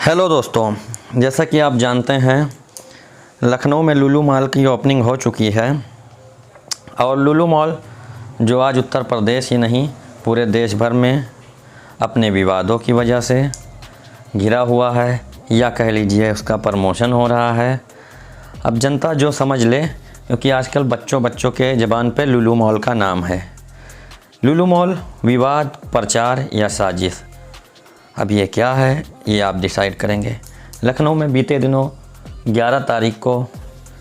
Hello दोस्तों, जैसा कि आप जानते हैं लखनऊ में लुलु मॉल की ओपनिंग हो चुकी है। और लुलु मॉल जो आज उत्तर प्रदेश ही नहीं पूरे देश भर में अपने विवादों की वजह से घिरा हुआ है, या कह लीजिए उसका प्रमोशन हो रहा है। अब जनता जो समझ ले, क्योंकि आजकल बच्चों के ज़बान पे लुलु मॉल का नाम है। लुलु मॉल विवाद, प्रचार या साजिश, अब ये क्या है ये आप डिसाइड करेंगे। लखनऊ में बीते दिनों 11 तारीख को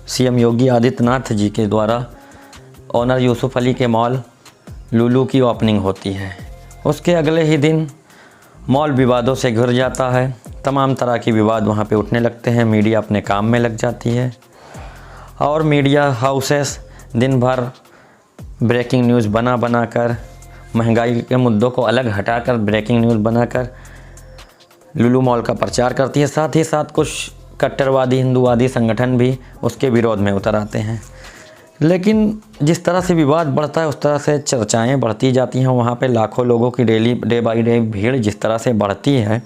सीएम योगी आदित्यनाथ जी के द्वारा ऑनर यूसुफ अली के मॉल लुलु की ओपनिंग होती है। उसके अगले ही दिन मॉल विवादों से घिर जाता है। तमाम तरह के विवाद वहाँ पे उठने लगते हैं। मीडिया अपने काम में लग जाती है और मीडिया हाउसेस दिन भर ब्रेकिंग न्यूज़ बनाकर, महंगाई के मुद्दों को अलग हटाकर ब्रेकिंग न्यूज़ बनाकर लुलु मॉल का प्रचार करती है। साथ ही साथ कुछ कट्टरवादी हिंदूवादी संगठन भी उसके विरोध में उतर आते हैं। लेकिन जिस तरह से विवाद बढ़ता है उस तरह से चर्चाएं बढ़ती जाती हैं। वहाँ पे लाखों लोगों की डे बाई डे भीड़ जिस तरह से बढ़ती है,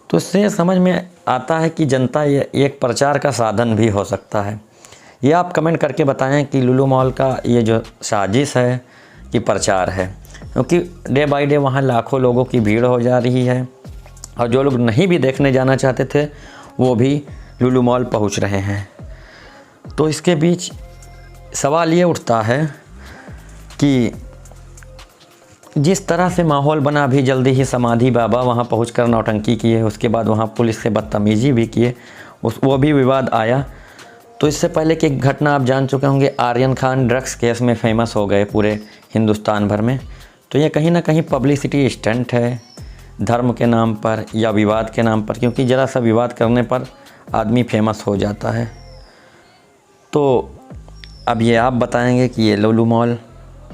तो इससे समझ में आता है कि जनता ये एक प्रचार का साधन भी हो सकता है। ये आप कमेंट करके बताएं कि लुलु मॉल का ये जो साजिश है कि प्रचार है, क्योंकि डे बाई डे वहाँ लाखों लोगों की भीड़ हो जा रही है और जो लोग नहीं भी देखने जाना चाहते थे वो भी लुलु मॉल पहुँच रहे हैं। तो इसके बीच सवाल ये उठता है कि जिस तरह से माहौल बना, अभी जल्दी ही समाधि बाबा वहाँ पहुँचकर नौटंकी किए, उसके बाद वहाँ पुलिस से बदतमीज़ी भी किए, वो भी विवाद आया। तो इससे पहले की एक घटना आप जान चुके होंगे, आर्यन खान ड्रग्स केस में फेमस हो गए पूरे हिंदुस्तान भर में। तो ये कहीं ना कहीं पब्लिसिटी स्टंट है, धर्म के नाम पर या विवाद के नाम पर, क्योंकि ज़रा सा विवाद करने पर आदमी फेमस हो जाता है। तो अब ये आप बताएंगे कि ये लुलु मॉल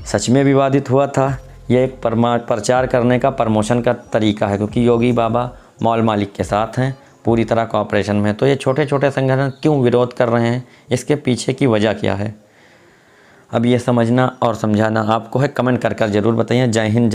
सच में विवादित हुआ था, ये एक प्रचार करने का, प्रमोशन का तरीका है, क्योंकि योगी बाबा मॉल मालिक के साथ हैं, पूरी तरह कोऑपरेशन में। तो ये छोटे छोटे संगठन क्यों विरोध कर रहे हैं, इसके पीछे की वजह क्या है, अब ये समझना और समझाना आपको है। कमेंट कर ज़रूर बताइए। जय हिंद।